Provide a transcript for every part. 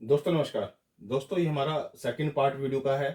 दोस्तों नमस्कार। दोस्तों ये हमारा सेकंड पार्ट वीडियो का है।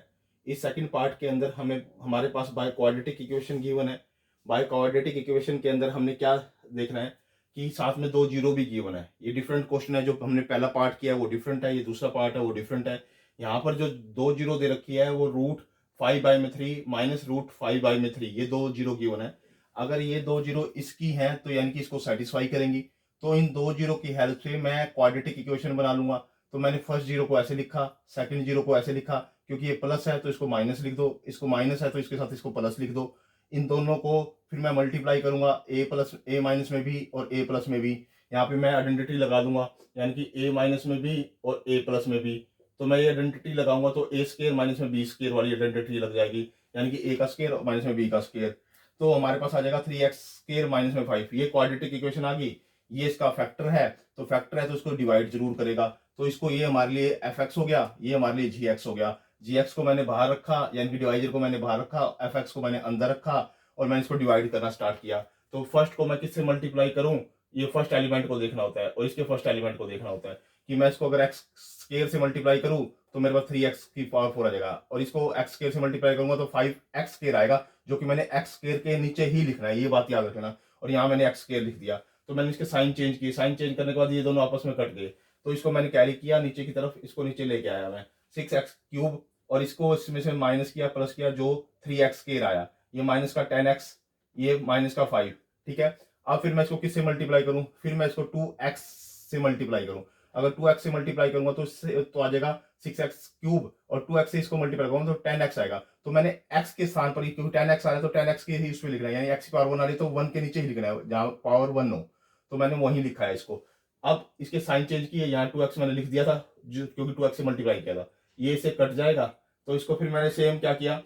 इस सेकंड पार्ट के अंदर हमारे पास बाय क्वाड्रेटिक इक्वेशन गिवन है। बाय क्वाड्रेटिक इक्वेशन के अंदर हमने क्या देखना है कि साथ में दो जीरो भी गिवन है। ये डिफरेंट क्वेश्चन है। जो हमने पहला पार्ट किया है वो डिफरेंट है, ये दूसरा पार्ट है वो डिफरेंट है। यहाँ पर जो दो जीरो दे रखी है वो √5/3 माइनस √5/3, ये दो जीरो गिवन है। अगर ये दो जीरो इसकी हैं तो यानी कि इसको सेटिस्फाई करेंगी। तो इन दो जीरो की हेल्प से मैं क्वाड्रेटिक इक्वेशन बना लूंगा। तो मैंने फर्स्ट जीरो को ऐसे लिखा, सेकंड जीरो को ऐसे लिखा। क्योंकि ये प्लस है तो इसको माइनस लिख दो, इसको माइनस है तो इसके साथ इसको प्लस लिख दो। इन दोनों को फिर मैं मल्टीप्लाई करूंगा ए प्लस ए माइनस में भी और ए प्लस में भी। यहाँ पे मैं आइडेंटिटी लगा दूंगा, यानी कि ए माइनस में भी और ए प्लस में भी। तो मैं ये आइडेंटिटी लगाऊंगा तो ए स्केयर माइनस में बी स्केयर वाली आइडेंटिटी लग जाएगी, यानी कि ए का स्केयर माइनस में बी का स्केयर। तो हमारे पास आ जाएगा 3x² माइनस में 5। ये क्वाड्रेटिक इक्वेशन आ गई। ये इसका फैक्टर है, तो फैक्टर है तो इसको डिवाइड जरूर करेगा। तो इसको ये हमारे लिए एफ एक्स हो गया, ये हमारे लिए जी एक्स हो गया। जी एक्स को मैंने बाहर रखा, यानी कि डिवाइजर को मैंने बाहर रखा, एफ एक्स को मैंने अंदर रखा और मैंने इसको डिवाइड करना स्टार्ट किया। तो फर्स्ट को मैं किससे मल्टीप्लाई करूं, ये फर्स्ट एलिमेंट को देखना होता है और इसके फर्स्ट एलिमेंट को देखना होता है कि मैं इसको अगर एक्स स्केयर से मल्टीप्लाई करूं तो मेरे पास 3x की पावर 4 आ जाएगा, और इसको एक्स स्केयर से मल्टीप्लाई करूंगा तो 5x स्केयर आएगा, जो कि मैंने एक्स स्केयर के नीचे ही लिखना है, ये बात याद रखना। और यहाँ मैंने एक्स स्केयर लिख दिया। तो मैंने इसके साइन चेंज किए, साइन चेंज करने के बाद ये दोनों आपस में कट गए। तो इसको मैंने कैरी किया नीचे की तरफ, इसको नीचे लेके आया मैं 6x³ और इसको इसमें से माइनस किया प्लस किया, जो 3x स्केयर आया। ये माइनस का 10x, ये माइनस का 5। ठीक है। अब फिर मैं इसको किससे मल्टीप्लाई करूं, फिर मैं इसको 2x से मल्टीप्लाई करूं। अगर 2x से मल्टीप्लाई करूंगा तो इससे तो आ जाएगा 6x³ और 2x से इसको मल्टीप्लाई करूंगा तो 10x आएगा। तो मैंने x के स्थान पर, क्योंकि 10x आ रहा है तो 10x के ही उसमें लिखना है, यानी x की पावर 1 आ रही है तो 1 के नीचे ही लिखना है जहां पावर 1 हो। तो मैंने वहीं लिखा है इसको। अब इसके साइन चेंज किए, यहाँ 2x मैंने लिख दिया था क्योंकि 2x से मल्टीप्लाई किया था। ये इससे कट जाएगा। तो इसको फिर मैंने सेम क्या किया,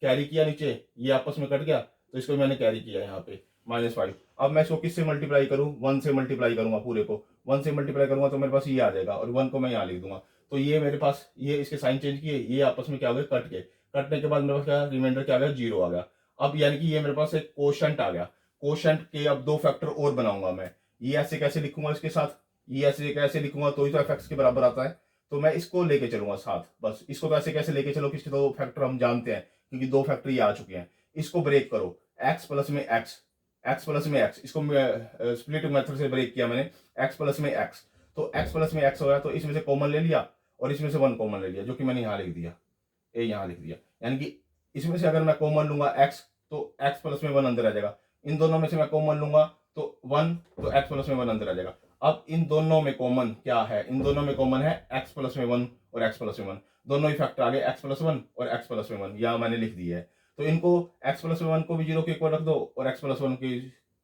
कैरी किया नीचे, ये आपस में कट गया तो इसको मैंने कैरी किया यहाँ पे -5। अब मैं इसको किससे मल्टीप्लाई करूँ, 1 से मल्टीप्लाई करूंगा, पूरे को 1 से मल्टीप्लाई करूंगा तो मेरे पास ये आ जाएगा और 1 को मैं यहाँ लिख दूंगा। तो ये मेरे पास, ये इसके साइन चेंज किए, ये आपस में क्या हो गए, कट गए। कटने के बाद मेरे पास क्या रिमाइंडर क्या आ गया, 0 आ गया। अब यानी कि ये मेरे पास एक कोशंट आ गया। कोशंट के अब दो फैक्टर और बनाऊंगा मैं। ये ऐसे कैसे लिखूंगा इसके साथ, ये ऐसे कैसे लिखूंगा तो ही तो एफ के बराबर आता है। तो मैं इसको लेके चलूंगा साथ, बस इसको तो ऐसे कैसे लेके चलो कि इसके दो फैक्टर हम जानते हैं, क्योंकि दो फैक्टर ये आ चुके हैं। इसको ब्रेक करो, x प्लस में x, इसको स्प्लिट मेथड से ब्रेक किया मैंने, x प्लस में x। तो x प्लस में x हो गया, तो इसमें से कॉमन ले लिया और इसमें से 1 कॉमन ले लिया, जो कि मैंने यहाँ लिख दिया, ए यहाँ लिख दिया। यानी कि इसमें से अगर मैं कॉमन लूंगा x, तो x प्लस में 1 अंदर आ जाएगा। इन दोनों में से मैं कॉमन लूंगा तो 1, तो x प्लस में 1 अंदर आ जाएगा। अब इन दोनों में कॉमन क्या है, इन दोनों में कॉमन है x प्लस में 1 और x प्लस में 1। दोनों ही फैक्टर आ गए, x प्लस 1 और x प्लस में 1, यहाँ मैंने लिख दिया है। तो इनको x प्लस में 1 को भी 0 के इक्वल रख दो और x प्लस 1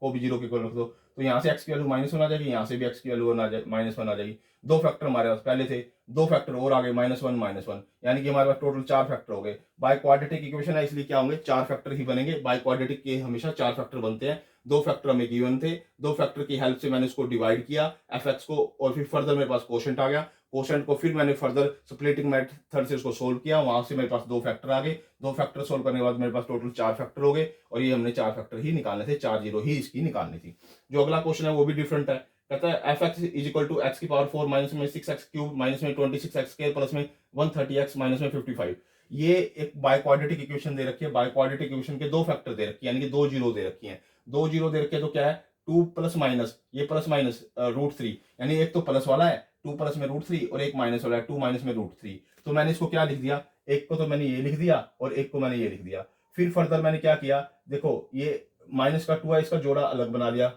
को भी 0 के इक्वल रख दो। तो यहाँ से x की वैल्यू -1 आ जाएगी, यहाँ से भी x की वैल्यू -1 आ जाएगी। दो फैक्टर हमारे पास पहले थे, दो फैक्टर और आ गए, -1 यानी कि हमारे पास टोटल 4 फैक्टर हो गए। बाय क्वाड्रेटिक इक्वेशन है इसलिए क्या होंगे, 4 फैक्टर ही बनेंगे। बाय क्वाड्रेटिक के हमेशा 4 फैक्टर बनते हैं। दो फैक्टर हमें गिवन थे, दो फैक्टर की हेल्प से मैंने इसको डिवाइड किया एफ एक्स को, और फिर फर्दर मेरे पास क्वोशंट आ गया। क्वोशंट को फिर मैंने फर्दर स्प्लिटिंग मेथड से उसको सोल्व किया, वहां से मेरे पास दो फैक्टर आ गए। दो फैक्टर सोल्व करने के बाद मेरे पास टोटल 4 फैक्टर हो गए, और ये हमने 4 फैक्टर ही निकालने थे, 4 जीरो ही इसकी निकालनी थी। जो अगला क्वेश्चन है वो भी डिफरेंट है। कहता है F x is equal to x की पावर 4 माइनस में 6x³ माइनस में 26x² प्लस में 130x माइनस में 55। ये एक बाय क्वाड्रेटिक इक्वेशन दे रखी है। बाय क्वाड्रेटिक इक्वेशन के दो फैक्टर दे रखी है, यानी कि दो जीरो दे रखी है। दो जीरो दे रखे तो क्या है, 2 प्लस माइनस, ये प्लस माइनस √3, यानी एक तो प्लस वाला है 2 प्लस में √3 और एक माइनस वाला है 2 माइनस में √3। तो मैंने इसको क्या लिख दिया, एक को तो मैंने ये लिख दिया और एक को मैंने ये लिख दिया। फिर फर्दर मैंने क्या किया, देखो ये माइनस का 2 है, इसका जोड़ा अलग बना लिया,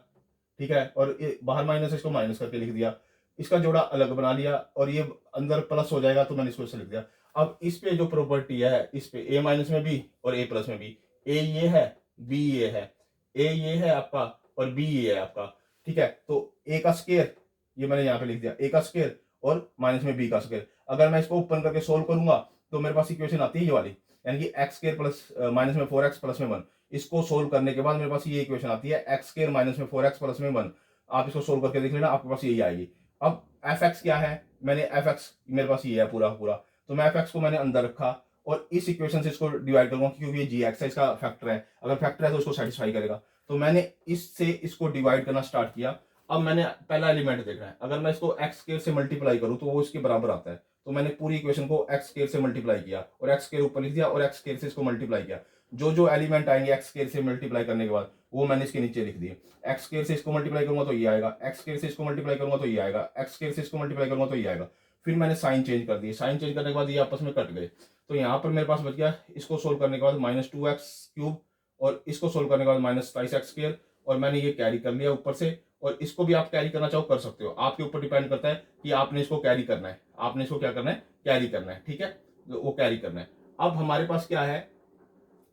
ठीक है, और बाहर माइनस है, इसको माइनस करके लिख दिया, इसका जोड़ा अलग बना लिया, और ये अंदर प्लस हो जाएगा तो मैंने इसको ऐसे लिख दिया। अब इस पे जो प्रॉपर्टी है, इस पे a माइनस में b और a प्लस में b, a ये है b ये है, a ये है आपका और b ये है आपका, ठीक है। तो a का स्क्वायर ये मैंने यहाँ पे लिख दिया, a का स्क्वायर और माइनस में b का स्क्वायर। अगर मैं इसको ओपन करके सोल्व करूंगा तो मेरे पास इक्वेशन आती है ये वाली, यानी कि x² प्लस माइनस में 4x प्लस में 1। इसको सोल्व करने के बाद मेरे पास ये इक्वेशन आती है x² माइनस में 4x प्लस में 1। आप इसको सोल्व करके देख लेना, आपके पास यही आएगी। अब एफ एक्स क्या है, मैंने एफ एक्स मेरे पास ये है पूरा पूरा, तो मैं एफ एक्स को मैंने अंदर रखा और इस इक्वेशन से इसको डिवाइड करूंगा, क्योंकि ये जी एक्स है, इसका फैक्टर है, अगर फैक्टर है तो इसको सेटिस्फाई करेगा। तो मैंने इससे इसको डिवाइड करना स्टार्ट किया, अब मैंने पहला एलिमेंट देखना है, अगर मैं इसको एक्स स्क्वायर से मल्टीप्लाई करूं तो वो इसके बराबर आता है। तो मैंने पूरी इक्वेशन को एक्स स्क्वायर से मल्टीप्लाई किया और एक्स स्क्वायर ऊपर लिख दिया और एक्स स्क्वायर से इसको मल्टीप्लाई किया। जो जो एलिमेंट आएंगे एक्स स्क्वायर से मल्टीप्लाई करने के बाद वो मैंने इसके नीचे लिख दिए। एक्स स्क्वायर से इसको मल्टीप्लाई करूंगा तो ये आएगा, एक्स स्क्वायर से इसको मल्टीप्लाई करूंगा तो ये आएगा, एक्स स्क्वायर से इसको मल्टीप्लाई करूंगा तो ये आएगा। फिर मैंने साइन चेंज कर दिए, साइन चेंज करने के बाद ये आपस में कट गए। तो यहाँ पर मेरे पास बच गया, इसको सोल्व करने के बाद -2x³ और इसको सोल्व करने के बाद -23x², और मैंने ये कैरी कर लिया ऊपर से। और इसको भी आप कैरी करना चाहो कर सकते हो, आपके ऊपर डिपेंड करता है कि आपने इसको कैरी करना है, आपने इसको क्या करना है, कैरी करना है। ठीक है, तो वो कैरी करना है। अब हमारे पास क्या है,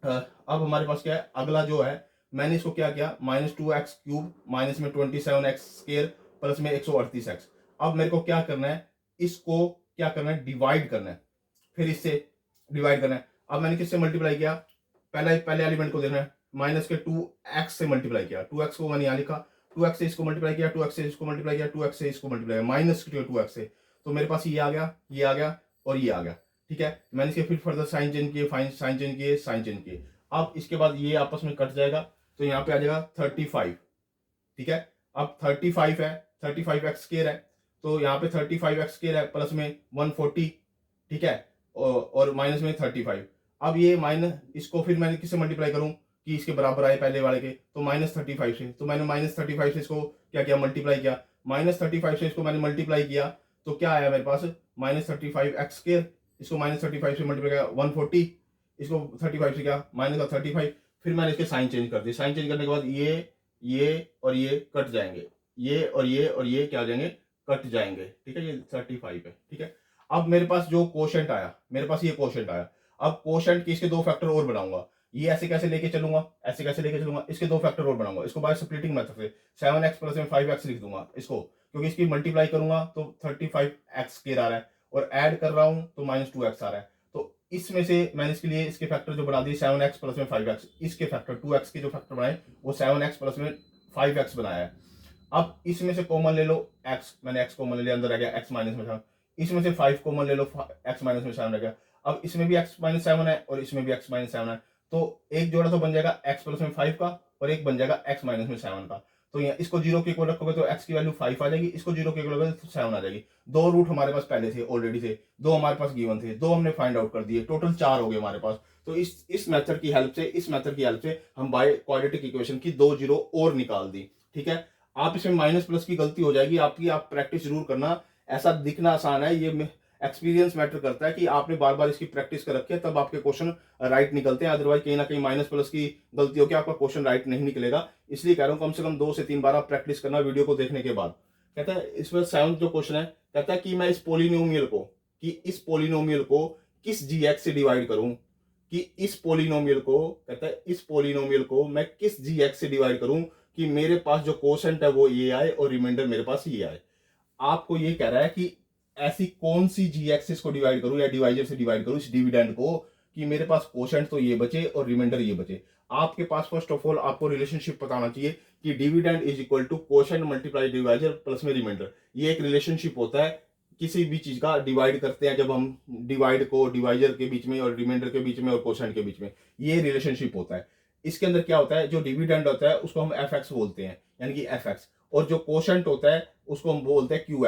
अब हमारे पास क्या है, अगला जो है मैंने इसको क्या किया, -2x³ माइनस में 27x² प्लस में 138x। अब मेरे को क्या करना है, इसको क्या करना है, डिवाइड करना है, फिर इससे डिवाइड करना है। अब मैंने किससे मल्टीप्लाई किया, पहले एलिमेंट को देखना है, माइनस के 2x से मल्टीप्लाई किया, 2x को मैंने यहाँ लिखा, 2x से इसको मल्टीप्लाई किया, 2x से इसको मल्टीप्लाई किया, 2x से इसको मल्टीप्लाई किया, माइनस 2x से। तो मेरे पास ये आ गया, ये आ गया और ये आ गया। ठीक है, मैंने इसके फिर फर्दर साइन चेंज किए, साइन चेंज किए, साइन चेंज किए। अब इसके बाद ये आपस में कट जाएगा, तो यहाँ पे आ जाएगा 35। ठीक है, अब 35 है, 35x² है, तो यहाँ पे 35x² है प्लस में 140। ठीक है, और माइनस में 35। अब ये माइनस, इसको फिर मैंने किससे मल्टीप्लाई करूं कि इसके बराबर आए पहले वाले के, तो -35 से। तो मैंने -35 से इसको क्या किया, मल्टीप्लाई किया, -35 से इसको मैंने मल्टीप्लाई किया, तो क्या आया मेरे पास, -35x²। इसको -35 से मल्टीप्लाई किया 140, इसको 35 से क्या -35। फिर मैंने इसके साइन चेंज कर दिए, साइन चेंज करने के बाद ये और ये कट जाएंगे, ये और ये क्या हो जाएंगे, कट जाएंगे। ठीक है, ये 35 है। ठीक है, अब मेरे पास जो कोशेंट आया, मेरे पास ये कोशेंट आया। अब कोशेंट के इसके 2 फैक्टर और बनाऊंगा, ये ऐसे कैसे लेके चलूंगा, ऐसे कैसे लेके चलूंगा, इसके 2 फैक्टर और बनाऊंगा, इसको बाय स्प्लिटिंग मेथड से 7x प्लस में 5x लिख दूंगा इसको, क्योंकि इसकी मल्टीप्लाई करूंगा तो 35x² आ रहा है और ऐड कर रहा हूं तो -2x आ रहा है। तो इसमें से मैंने इसके लिए इसके फैक्टर जो बना दिए 7x प्लस में 5x, इसके फैक्टर 2x के जो फैक्टर बनाए वो 7x प्लस में 5x बनाया है। अब इसमें से कॉमन ले लो x, मैंने x कॉमन ले लिया, अंदर आ गया x माइनस में 7। इसमें से 5 कॉमन ले लो, x माइनस में 7 रह गया। अब इसमें भी x माइनस 7 है और इसमें भी x माइनस 7 है, तो एक जोड़ा तो बन जाएगा x प्लस में 5 का और एक बन जाएगा x माइनस में 7 का। तो यहाँ इसको 0 के इक्वल रखोगे तो x की वैल्यू 5 आ जाएगी, इसको 0 के इक्वल रखोगे तो 7 आ जाएगी। 2 रूट हमारे पास पहले थे, ऑलरेडी थे, 2 हमारे पास गिवन थे, 2 हमने फाइंड आउट कर दिए, टोटल 4 हो गए हमारे पास। तो इस मेथड की हेल्प से, इस मेथड की हेल्प से हम बाय क्वाड्रेटिक इक्वेशन की 2 जीरो और निकाल दी। ठीक है, आप इसमें माइनस प्लस की गलती हो जाएगी आपकी, आप प्रैक्टिस जरूर करना। ऐसा दिखना आसान है, ये एक्सपीरियंस मैटर करता है कि आपने बार बार इसकी प्रैक्टिस कर रखी है, तब आपके क्वेश्चन राइट निकलते हैं। अदरवाइज कहीं ना कहीं माइनस प्लस की गलती होकर आपका क्वेश्चन राइट नहीं निकलेगा। इसलिए कह रहा हूं कम से कम 2 से 3 बार आप प्रैक्टिस करना वीडियो को देखने के बाद। कहता है इसमें 7th जो क्वेश्चन है, कहता है कि मैं इस पोलिनोमियल को किस gx से डिवाइड करूं, कि इस पोलिनोमियल को, कहता है इस पोलिनोमियल को मैं किस gx से डिवाइड करूं कि मेरे पास जो कोशेंट है वो ये आए और रिमाइंडर मेरे पास ये आए। आपको ये कह रहा है कि ऐसी कौन सी जी एक्सिस को डिवाइड करूं या डिवाइजर से डिवाइड करूं इस डिविडेंड को कि मेरे पास कोशेंट तो ये बचे और रिमाइंडर ये बचे। आपके पास फर्स्ट ऑफ ऑल आपको रिलेशनशिप पता होना चाहिए कि dividend is equal to quotient multiply divisor plus में रिमाइंडर। ये एक रिलेशनशिप होता है किसी भी चीज का डिवाइड करते हैं, जब हम डिवाइड को डिवाइजर के बीच में और रिमाइंडर के बीच में और कोशेंट के बीच में, ये रिलेशनशिप होता है। इसके अंदर क्या होता है, जो डिविडेंड होता है उसको हम एफ बोलते हैं, यानी कि एफ, और जो कोशेंट होता है उसको हम बोलते हैं क्यू,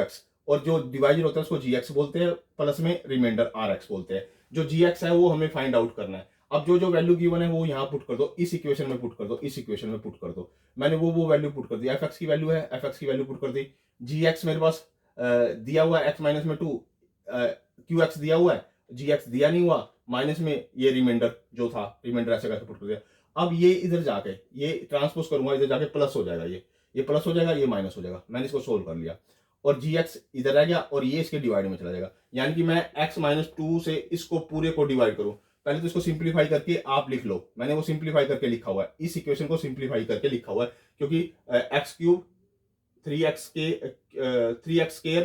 और जो डिवाइजर होता है उसको जीएक्स बोलते हैं, प्लस में रिमाइंडर आरएक्स बोलते हैं। जो जीएक्स है वो हमें फाइंड आउट करना है। अब जो जो वैल्यू गिवन है वो यहाँ पुट कर दो, इस इक्वेशन में पुट कर दो, इस इक्वेशन में पुट कर दो। मैंने वो वैल्यू पुट कर दी, एफ एक्स की वैल्यू है, एफ एक्स की वैल्यू पुट कर दी। जीएक्स मेरे पास दिया हुआ है एक्स माइनस में 2, क्यू एक्स दिया हुआ है, जीएक्स दिया नहीं हुआ, माइनस में ये रिमाइंडर जो था, रिमाइंडर ऐसे करके पुट कर दिया। अब ये इधर जाके ये ट्रांसपोज करूंगा, इधर जाके प्लस हो जाएगा, ये प्लस हो जाएगा, ये माइनस हो जाएगा। मैंने इसको सोल्व कर लिया और gx इधर रह गया और ये इसके डिवाइड में चला जाएगा। यानी कि मैं x माइनस 2 से इसको पूरे को डिवाइड करूं, पहले तो इसको सिंप्लीफाई करके आप लिख लो, मैंने वो सिंप्लीफाई करके लिखा हुआ है, इस इक्वेशन को सिंप्लीफाई करके लिखा हुआ है, क्योंकि x³ 3x²,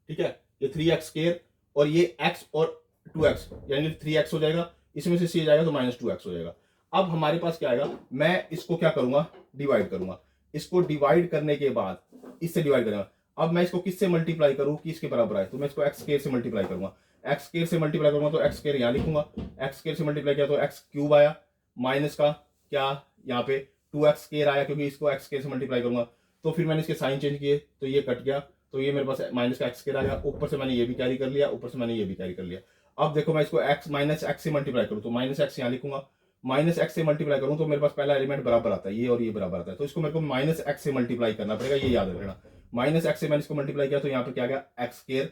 ठीक है, ये 3x² और ये x और 2x, यानी 3x हो जाएगा, इसमें से c जाएगा तो -2x हो जाएगा। अब हमारे पास क्या आएगा, मैं इसको क्या करूंगा, डिवाइड करूंगा। इसको डिवाइड करने के बाद इससे डिवाइड करूंगा। अब मैं इसको किससे मल्टीप्लाई करूं कि इसके बराबर आए, तो मैं इसको x² से मल्टीप्लाई करूंगा। x² से मल्टीप्लाई करूंगा तो x² यहां लिखूंगा, x² से मल्टीप्लाई किया तो x³ आया, माइनस का क्या यहाँ पे 2x² आया, क्योंकि इसको x² से मल्टीप्लाई करूंगा तो फिर मैंने इसके साइन चेंज किए तो ये कट गया, तो ये मेरे पास माइनस का एक्स स्क्वायर आ गया, ऊपर से मैंने ये भी कैरी कर लिया, ऊपर से मैंने ये भी कैरी कर लिया। अब देखो मैं इसको एक्स माइनस एक्स से मल्टीप्लाई करूँ तो माइनस एक्स यहाँ लिखूंगा, माइनस एक्स से मल्टीप्लाई करूँ तो मेरे पास पहला एलिमेंट बराबर आता है, ये और ये बराबर आता है, तो इसको मेरे को माइनस एक्स से मल्टीप्लाई करना पड़ेगा, ये याद रखना। माइनस एक्स से मैंने इसको मल्टीप्लाई किया तो यहाँ पे क्या गया एक्स स्क्वायर,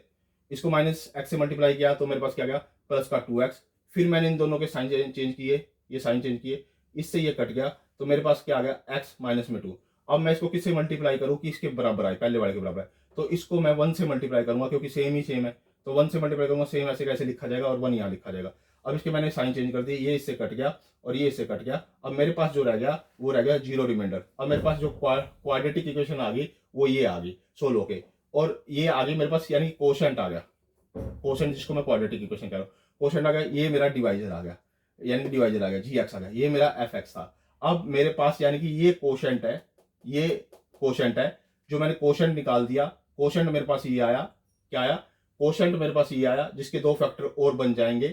इसको माइनस एक्स से मल्टीप्लाई किया तो मेरे पास क्या गया प्लस का 2x, फिर मैंने इन दोनों के साइन चेंज किए, ये साइन चेंज किए, इससे ये कट गया तो मेरे पास क्या आ गया x माइनस में 2। अब मैं इसको किससे मल्टीप्लाई करूँ कि इसके बराबर आए, पहले वाले के बराबर है, तो इसको मैं 1 से मल्टीप्लाई करूंगा क्योंकि सेम ही सेम है, तो 1 से मल्टीप्लाई करूंगा, सेम ऐसे कैसे लिखा जाएगा और 1 यहाँ लिखा जाएगा। अब इसके मैंने साइन चेंज कर दिए, ये इससे कट गया और ये इससे कट गया, अब मेरे पास जो रह गया वो रह गया जीरो रिमाइंडर। अब मेरे पास जो क्वाड्रेटिक इक्वेशन आ गई वो ये आ गई सोल्व होके, और ये आ गई मेरे पास यानी कोशेंट आ गया, कोशेंट जिसको मैं क्वाड्रेटिक इक्वेशन कह रहा हूँ, कोशेंट आ गया, ये मेरा डिवाइजर आ गया, यानी डिवाइजर आ गया जी एक्स आ गया, ये मेरा एफ एक्स था। अब मेरे पास यानी कि ये कोशेंट है, ये कोशेंट है, जो मैंने कोशेंट निकाल दिया, कोशेंट मेरे पास ये आया, क्या आया कोशेंट मेरे पास ये आया, जिसके 2 फैक्टर और बन जाएंगे,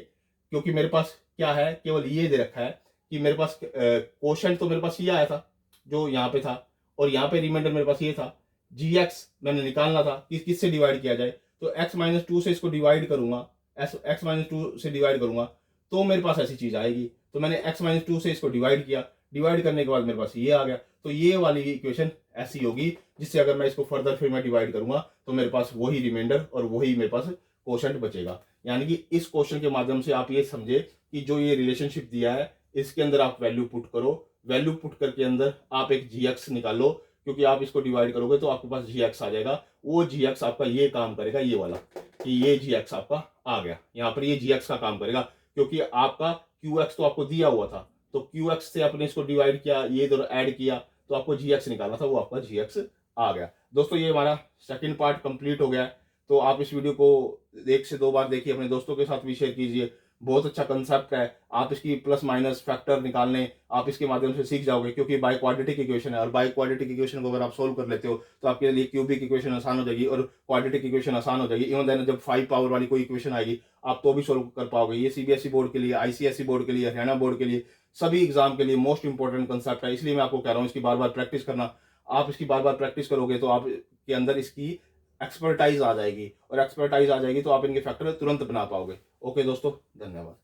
क्योंकि मेरे पास क्या है केवल ये दे रखा है कि मेरे पास कोशेंट तो मेरे पास ये आया था जो यहाँ पे था, और यहाँ पे रिमाइंडर मेरे पास ये था, जी एक्स मैंने निकालना था कि किससे डिवाइड किया जाए, तो x माइनस 2 से इसको डिवाइड करूंगा, x माइनस 2 से डिवाइड करूंगा तो मेरे पास ऐसी चीज आएगी, तो मैंने x माइनस 2 से इसको डिवाइड किया, डिवाइड करने के बाद मेरे पास ये आ गया, तो ये वाली इक्वेशन ऐसी होगी जिससे अगर मैं इसको फर्दर फिर मैं डिवाइड करूंगा तो मेरे पास वही रिमाइंडर और वही मेरे पास कोशेंट बचेगा। यानी कि इस क्वेश्चन के माध्यम से आप ये समझे कि जो ये रिलेशनशिप दिया है इसके अंदर आप वैल्यू पुट करो, वैल्यू पुट करके अंदर आप एक जी निकालो, क्योंकि आप इसको डिवाइड करोगे तो आपके पास जी आ जाएगा, वो जी आपका ये काम करेगा, ये वाला कि ये जी आपका आ गया, यहाँ पर ये जी का काम करेगा, क्योंकि आपका क्यू तो आपको दिया हुआ था, तो क्यू से आपने इसको डिवाइड किया, ये दोनों ऐड किया तो आपको जी निकालना था, वो आपका जी आ गया। दोस्तों ये हमारा सेकंड पार्ट कंप्लीट हो गया है, तो आप इस वीडियो को 1 से 2 बार देखिए, अपने दोस्तों के साथ भी शेयर कीजिए, बहुत अच्छा कंसेप्ट है, आप इसकी प्लस माइनस फैक्टर निकालने आप इसके माध्यम से सीख जाओगे, क्योंकि बाई क्वाड्रेटिक इक्वेशन है, और बाई क्वाड्रेटिक इक्वेशन को अगर आप सोल्व कर लेते हो तो आपके लिए क्यूबिक इक्वेशन आसान हो जाएगी और क्वाड्रेटिक इक्वेशन आसान हो जाएगी। इवन देन जब 5 पावर वाली कोई इक्वेशन आएगी आप तो भी सोल्व कर पाओगे। ये सीबीएसई बोर्ड के लिए, आईसीएसई बोर्ड के लिए, हरियाणा बोर्ड के लिए, सभी एग्जाम के लिए मोस्ट इंपॉर्टेंट कंसेप्ट है, इसलिए मैं आपको कह रहा हूँ इसकी बार बार प्रैक्टिस करना। आप इसकी बार बार प्रैक्टिस करोगे तो आप के अंदर इसकी एक्सपर्टाइज आ जाएगी, और एक्सपर्टाइज आ जाएगी तो आप इनके फैक्टर तुरंत बना पाओगे। ओके दोस्तों, धन्यवाद।